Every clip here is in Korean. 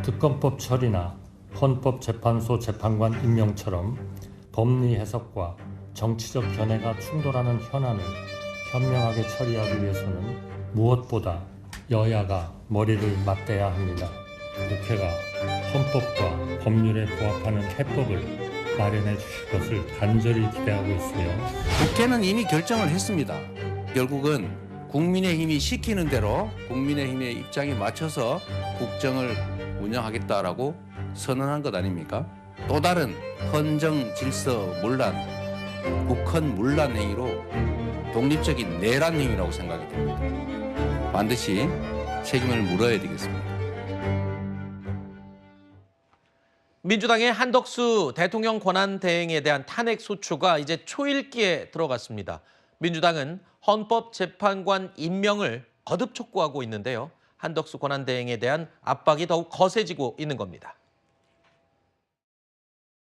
특검법 처리나 헌법재판소 재판관 임명처럼 법리 해석과 정치적 견해가 충돌하는 현안을 현명하게 처리하기 위해서는 무엇보다 여야가 머리를 맞대야 합니다. 국회가 헌법과 법률에 부합하는 해법을 마련해 주실 것을 간절히 기대하고 있으며 국회는 이미 결정을 했습니다. 결국은 국민의힘이 시키는 대로 국민의힘의 입장에 맞춰서 국정을 운영하겠다라고 선언한 것 아닙니까? 또 다른 헌정 질서 문란, 국헌 문란 행위로 독립적인 내란 행위라고 생각이 됩니다. 반드시 책임을 물어야 되겠습니다. 민주당의 한덕수 대통령 권한대행에 대한 탄핵 소추가 이제 초읽기에 들어갔습니다. 민주당은 헌법재판관 임명을 거듭 촉구하고 있는데요. 한덕수 권한대행에 대한 압박이 더욱 거세지고 있는 겁니다.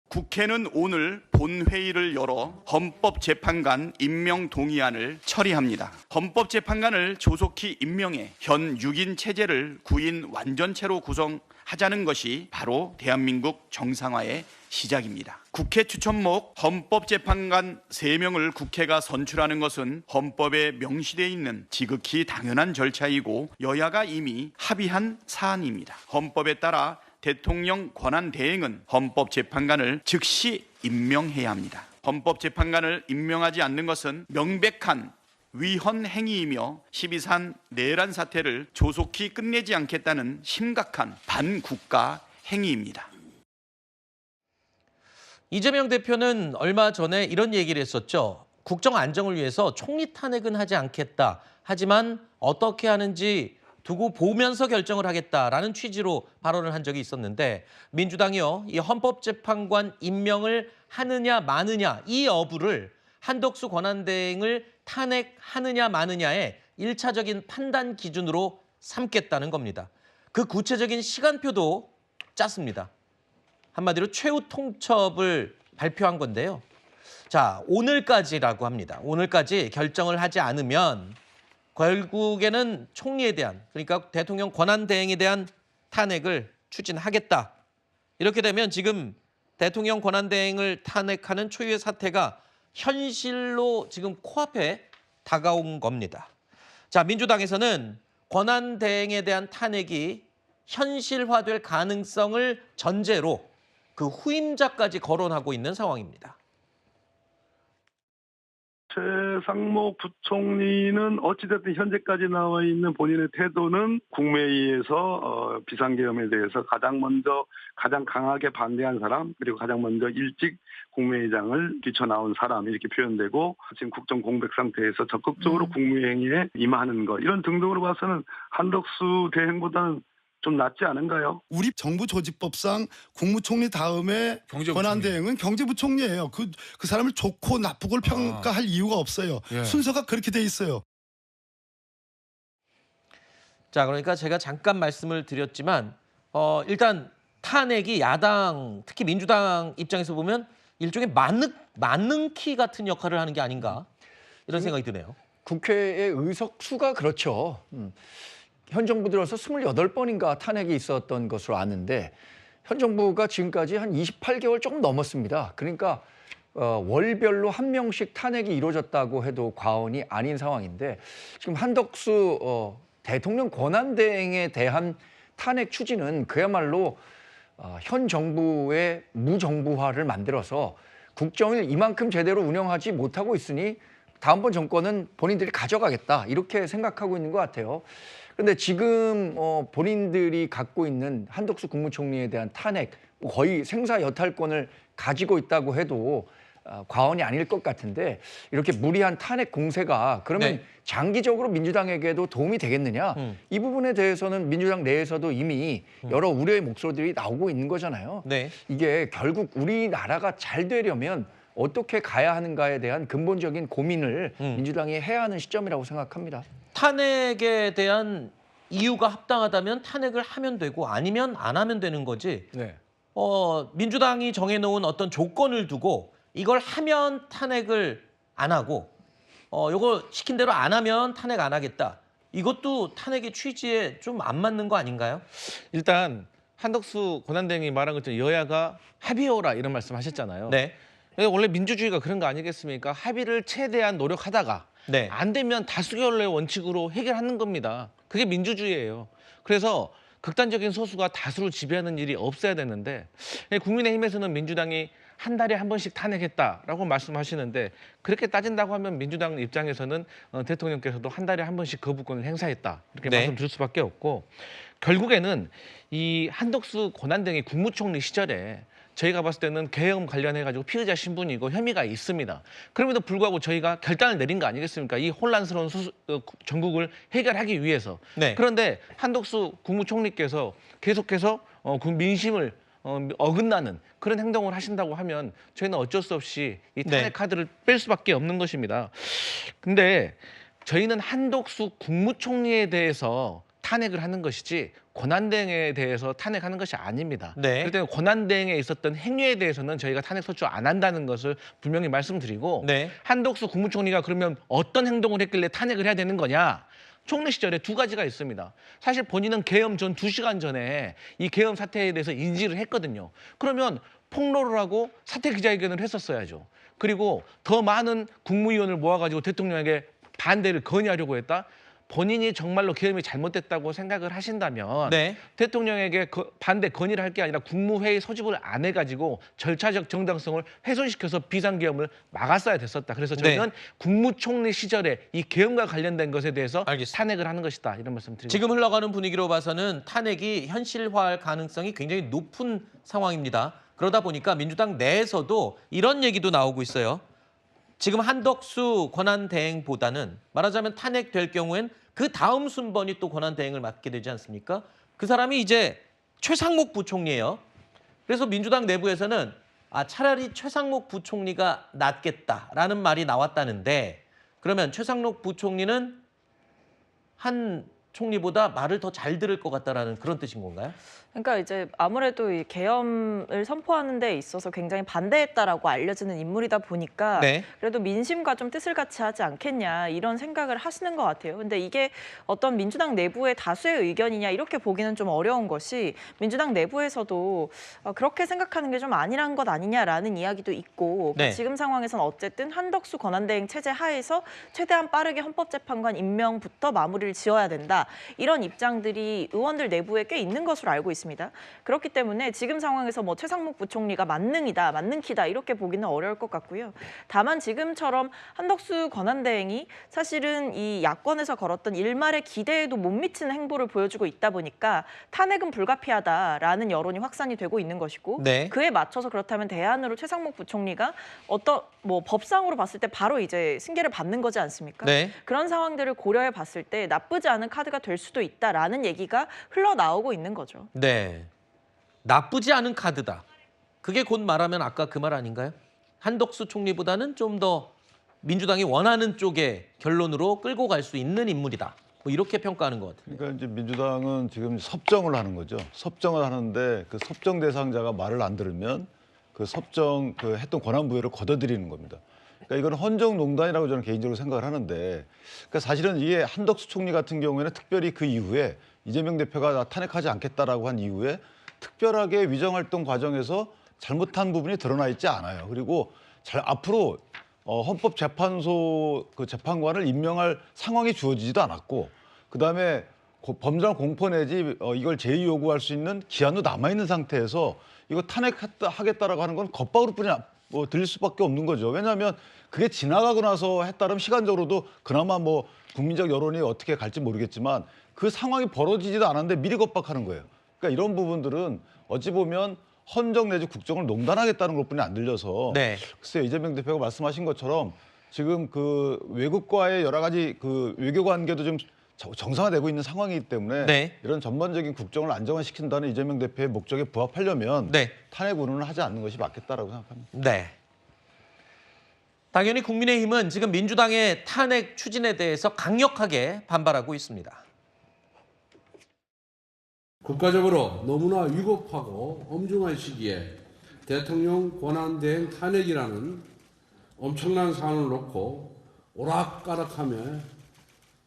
국회는 오늘 본회의를 열어 헌법재판관 임명 동의안을 처리합니다. 헌법재판관을 조속히 임명해 현 6인 체제를 9인 완전체로 구성하자는 것이 바로 대한민국 정상화의 시작입니다. 국회 추천목 헌법재판관 3명을 국회가 선출하는 것은 헌법에 명시되어 있는 지극히 당연한 절차이고 여야가 이미 합의한 사안입니다. 헌법에 따라 대통령 권한대행은 헌법재판관을 즉시 임명해야 합니다. 헌법재판관을 임명하지 않는 것은 명백한 위헌 행위이며 12.3 내란 사태를 조속히 끝내지 않겠다는 심각한 반국가 행위입니다. 이재명 대표는 얼마 전에 이런 얘기를 했었죠. 국정 안정을 위해서 총리 탄핵은 하지 않겠다. 하지만 어떻게 하는지 두고 보면서 결정을 하겠다라는 취지로 발언을 한 적이 있었는데 민주당이요, 이 헌법재판관 임명을 하느냐 마느냐 이 여부를 한덕수 권한대행을 탄핵하느냐 마느냐의 1차적인 판단 기준으로 삼겠다는 겁니다. 그 구체적인 시간표도 짰습니다. 한마디로 최후 통첩을 발표한 건데요. 자, 오늘까지라고 합니다. 오늘까지 결정을 하지 않으면 결국에는 총리에 대한, 그러니까 대통령 권한대행에 대한 탄핵을 추진하겠다. 이렇게 되면 지금 대통령 권한대행을 탄핵하는 초유의 사태가 현실로 지금 코앞에 다가온 겁니다. 자, 민주당에서는 권한대행에 대한 탄핵이 현실화될 가능성을 전제로 그 후임자까지 거론하고 있는 상황입니다. 최상목 부총리는 어찌됐든 현재까지 나와 있는 본인의 태도는 국무회의에서 비상계엄에 대해서 가장 강하게 반대한 사람, 그리고 가장 먼저 일찍 국무회의장을 뛰쳐나온 사람 이렇게 표현되고, 지금 국정 공백 상태에서 적극적으로 국무회의에 임하는 것, 이런 등등으로 봐서는 한덕수 대행보다는 좀 낫지 않은가요? 우리 정부 조직법상 국무총리 다음에 권한대행은 경제부총리예요. 그 사람을 좋고 나쁘고를 평가할 이유가 없어요. 예. 순서가 그렇게 돼 있어요. 자, 그러니까 제가 잠깐 말씀을 드렸지만 일단 탄핵이 야당, 특히 민주당 입장에서 보면 일종의 만능키 같은 역할을 하는 게 아닌가 이런 생각이 드네요. 국회의 의석수가 그렇죠. 현 정부 들어서 28번인가 탄핵이 있었던 것으로 아는데 현 정부가 지금까지 한 28개월 조금 넘었습니다. 그러니까 월별로 한 명씩 탄핵이 이루어졌다고 해도 과언이 아닌 상황인데, 지금 한덕수 대통령 권한대행에 대한 탄핵 추진은 그야말로 현 정부의 무정부화를 만들어서 국정을 이만큼 제대로 운영하지 못하고 있으니 다음번 정권은 본인들이 가져가겠다, 이렇게 생각하고 있는 것 같아요. 그런데 지금 본인들이 갖고 있는 한덕수 국무총리에 대한 탄핵, 거의 생사여탈권을 가지고 있다고 해도 과언이 아닐 것 같은데, 이렇게 무리한 탄핵 공세가 그러면 장기적으로 민주당에게도 도움이 되겠느냐? 이 부분에 대해서는 민주당 내에서도 이미 여러 우려의 목소리들이 나오고 있는 거잖아요. 이게 결국 우리나라가 잘 되려면 어떻게 가야 하는가에 대한 근본적인 고민을 민주당이 해야 하는 시점이라고 생각합니다. 탄핵에 대한 이유가 합당하다면 탄핵을 하면 되고 아니면 안 하면 되는 거지. 민주당이 정해놓은 어떤 조건을 두고 이걸 하면 탄핵을 안 하고 이거 시킨 대로 안 하면 탄핵 안 하겠다. 이것도 탄핵의 취지에 좀 안 맞는 거 아닌가요? 일단 한덕수 권한대행이 말한 것처럼 여야가 합의해오라 이런 말씀하셨잖아요. 네. 원래 민주주의가 그런 거 아니겠습니까? 합의를 최대한 노력하다가 네. 안 되면 다수결의 원칙으로 해결하는 겁니다. 그게 민주주의예요. 그래서 극단적인 소수가 다수를 지배하는 일이 없어야 되는데 국민의힘에서는 민주당이 한 달에 한 번씩 탄핵했다라고 말씀하시는데 그렇게 따진다고 하면 민주당 입장에서는 대통령께서도 한 달에 한 번씩 거부권을 행사했다 이렇게 네. 말씀드릴 수밖에 없고 결국에는 이 한덕수 권한대행이 국무총리 시절에 저희가 봤을 때는 계엄 관련해가지고 피의자 신분이고 혐의가 있습니다. 그럼에도 불구하고 저희가 결단을 내린 거 아니겠습니까? 이 혼란스러운 전국을 해결하기 위해서. 네. 그런데 한덕수 국무총리께서 계속해서 민심을 어긋나는 그런 행동을 하신다고 하면 저희는 어쩔 수 없이 이 탄핵 네. 카드를 뺄 수밖에 없는 것입니다. 근데 저희는 한덕수 국무총리에 대해서 탄핵을 하는 것이지 권한대행에 대해서 탄핵하는 것이 아닙니다. 네. 그럴 때는 권한대행에 있었던 행위에 대해서는 저희가 탄핵 소추 안 한다는 것을 분명히 말씀드리고 네. 한덕수 국무총리가 그러면 어떤 행동을 했길래 탄핵을 해야 되는 거냐? 총리 시절에 두 가지가 있습니다. 사실 본인은 계엄 전 2시간 전에 이 계엄 사태에 대해서 인지를 했거든요. 그러면 폭로를 하고 사퇴 기자회견을 했었어야죠. 그리고 더 많은 국무위원을 모아가지고 대통령에게 반대를 건의하려고 했다. 본인이 정말로 계엄이 잘못됐다고 생각을 하신다면 네. 대통령에게 반대 건의를 할 게 아니라 국무회의 소집을 안 해가지고 절차적 정당성을 훼손시켜서 비상계엄을 막았어야 됐었다. 그래서 저희는 네. 국무총리 시절에 이 계엄과 관련된 것에 대해서 알겠습니다. 탄핵을 하는 것이다. 이런 말씀 드립니다. 지금 흘러가는 분위기로 봐서는 탄핵이 현실화할 가능성이 굉장히 높은 상황입니다. 그러다 보니까 민주당 내에서도 이런 얘기도 나오고 있어요. 지금 한덕수 권한대행보다는 말하자면 탄핵될 경우엔 그 다음 순번이 또 권한대행을 맡게 되지 않습니까? 그 사람이 이제 최상목 부총리예요. 그래서 민주당 내부에서는 차라리 최상목 부총리가 낫겠다라는 말이 나왔다는데 그러면 최상목 부총리는 한 총리보다 말을 더 잘 들을 것 같다라는 그런 뜻인 건가요? 그러니까 이제 아무래도 이 계엄을 선포하는 데 있어서 굉장히 반대했다라고 알려지는 인물이다 보니까 네. 그래도 민심과 좀 뜻을 같이 하지 않겠냐 이런 생각을 하시는 것 같아요. 근데 이게 어떤 민주당 내부의 다수의 의견이냐 이렇게 보기는 좀 어려운 것이 민주당 내부에서도 그렇게 생각하는 게 좀 아니란 것 아니냐라는 이야기도 있고 네. 지금 상황에서는 어쨌든 한덕수 권한대행 체제 하에서 최대한 빠르게 헌법재판관 임명부터 마무리를 지어야 된다. 이런 입장들이 의원들 내부에 꽤 있는 것으로 알고 있습니다. 그렇기 때문에 지금 상황에서 뭐 최상목 부총리가 만능이다, 만능키다 이렇게 보기는 어려울 것 같고요. 다만 지금처럼 한덕수 권한대행이 사실은 이 야권에서 걸었던 일말의 기대에도 못 미치는 행보를 보여주고 있다 보니까 탄핵은 불가피하다라는 여론이 확산이 되고 있는 것이고 네. 그에 맞춰서 그렇다면 대안으로 최상목 부총리가 뭐 법상으로 봤을 때 바로 이제 승계를 받는 거지 않습니까? 네. 그런 상황들을 고려해 봤을 때 나쁘지 않은 카드가 될 수도 있다라는 얘기가 흘러나오고 있는 거죠. 네. 나쁘지 않은 카드다. 그게 곧 말하면 아까 그 말 아닌가요? 한덕수 총리보다는 좀 더 민주당이 원하는 쪽의 결론으로 끌고 갈 수 있는 인물이다. 뭐 이렇게 평가하는 것 같아요. 그러니까 이제 민주당은 지금 섭정을 하는 거죠. 섭정을 하는데 그 섭정 대상자가 말을 안 들으면 그 섭정 했던 권한 부여를 걷어들이는 겁니다. 그러니까 이건 헌정농단이라고 저는 개인적으로 생각을 하는데, 그러니까 사실은 이게 한덕수 총리 같은 경우에는 특별히 그 이후에 이재명 대표가 탄핵하지 않겠다라고 한 이후에 특별하게 위정활동 과정에서 잘못한 부분이 드러나 있지 않아요. 그리고 앞으로 헌법재판소 그 재판관을 임명할 상황이 주어지지도 않았고, 그다음에 범죄 공포 내지 이걸 제의 요구할 수 있는 기한도 남아 있는 상태에서 이거 탄핵하겠다라고 하는 건 겉박으로뿐이 들릴 수밖에 없는 거죠. 왜냐하면 그게 지나가고 나서 했다면 시간적으로도 그나마 뭐 국민적 여론이 어떻게 갈지 모르겠지만 그 상황이 벌어지지도 않았는데 미리 겁박하는 거예요. 그러니까 이런 부분들은 어찌 보면 헌정 내지 국정을 농단하겠다는 것뿐이 안 들려서 네. 글쎄요, 이재명 대표가 말씀하신 것처럼 지금 그 외국과의 여러 가지 그 외교 관계도 좀 정상화되고 있는 상황이기 때문에 네. 이런 전반적인 국정을 안정화시킨다는 이재명 대표의 목적에 부합하려면 네. 탄핵 운운을 하지 않는 것이 맞겠다라고 생각합니다. 네. 당연히 국민의힘은 지금 민주당의 탄핵 추진에 대해서 강력하게 반발하고 있습니다. 국가적으로 너무나 위급하고 엄중한 시기에 대통령 권한대행 탄핵이라는 엄청난 사안을 놓고 오락가락하며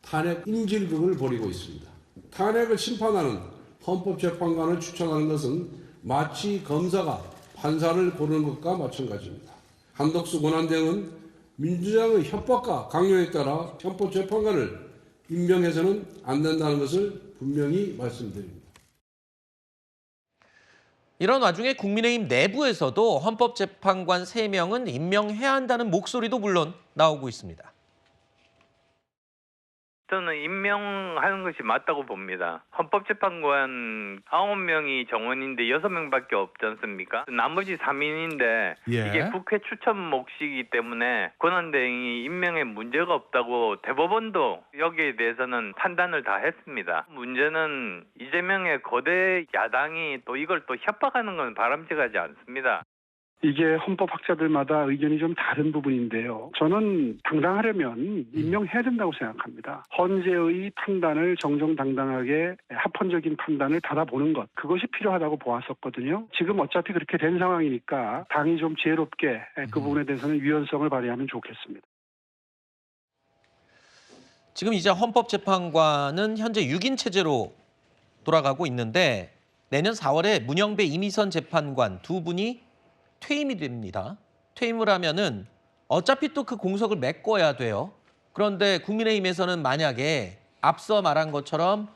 탄핵 인질극을 벌이고 있습니다. 탄핵을 심판하는 헌법재판관을 추천하는 것은 마치 검사가 판사를 고르는 것과 마찬가지입니다. 한덕수 권한대행은 민주당의 협박과 강요에 따라 헌법재판관을 임명해서는 안 된다는 것을 분명히 말씀드립니다. 이런 와중에 국민의힘 내부에서도 헌법재판관 3명은 임명해야 한다는 목소리도 물론 나오고 있습니다. 저는 임명하는 것이 맞다고 봅니다. 헌법재판관 9명이 정원인데 6명밖에 없지 않습니까? 나머지 3인인데 이게 국회 추천 몫이기 때문에 권한대행이 임명에 문제가 없다고 대법원도 여기에 대해서는 판단을 다 했습니다. 문제는 이재명의 거대 야당이 또 이걸 또 협박하는 건 바람직하지 않습니다. 이게 헌법학자들마다 의견이 좀 다른 부분인데요. 저는 당당하려면 임명해야 된다고 생각합니다. 헌재의 판단을 정정당당하게 합헌적인 판단을 받아보는 것, 그것이 필요하다고 보았었거든요. 지금 어차피 그렇게 된 상황이니까 당이 좀 지혜롭게 그 부분에 대해서는 유연성을 발휘하면 좋겠습니다. 지금 이제 헌법재판관은 현재 6인 체제로 돌아가고 있는데 내년 4월에 문영배 이미선 재판관 2분이 퇴임이 됩니다. 퇴임을 하면은 어차피 또 그 공석을 메꿔야 돼요. 그런데 국민의힘에서는 만약에 앞서 말한 것처럼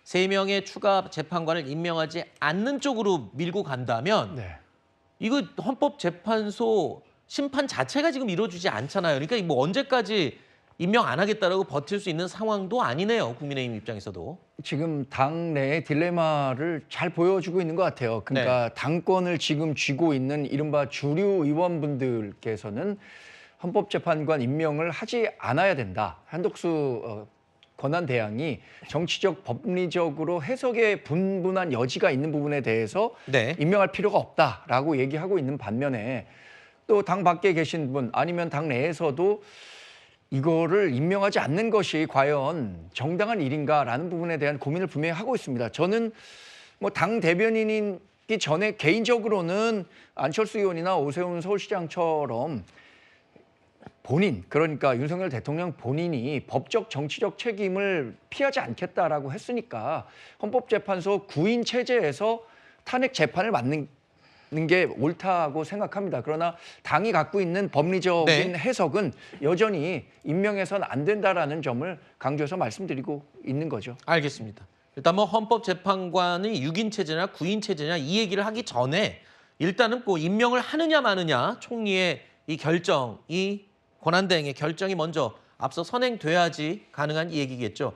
3명의 추가 재판관을 임명하지 않는 쪽으로 밀고 간다면 이거 헌법재판소 심판 자체가 지금 이루어지지 않잖아요. 그러니까 뭐 언제까지 임명 안 하겠다라고 버틸 수 있는 상황도 아니네요. 국민의힘 입장에서도. 지금 당 내의 딜레마를 잘 보여주고 있는 것 같아요. 그러니까 당권을 지금 쥐고 있는 이른바 주류 의원분들께서는 헌법재판관 임명을 하지 않아야 된다. 한덕수 권한대행이 정치적, 법리적으로 해석에 분분한 여지가 있는 부분에 대해서 임명할 필요가 없다라고 얘기하고 있는 반면에 또 당 밖에 계신 분 아니면 당 내에서도 이거를 임명하지 않는 것이 과연 정당한 일인가라는 부분에 대한 고민을 분명히 하고 있습니다. 저는 뭐 당 대변인이기 전에 개인적으로는 안철수 의원이나 오세훈 서울시장처럼 본인, 그러니까 윤석열 대통령 본인이 법적 정치적 책임을 피하지 않겠다라고 했으니까 헌법재판소 9인 체제에서 탄핵 재판을 맡는 게 옳다고 생각합니다. 그러나 당이 갖고 있는 법리적인 해석은 여전히 임명해서는 안 된다라는 점을 강조해서 말씀드리고 있는 거죠. 알겠습니다. 일단 뭐 헌법재판관이 6인 체제냐 9인 체제냐 이 얘기를 하기 전에 일단은 뭐 임명을 하느냐 마느냐 총리의 이 결정이 권한대행의 결정이 먼저 앞서 선행돼야지 가능한 이 얘기겠죠.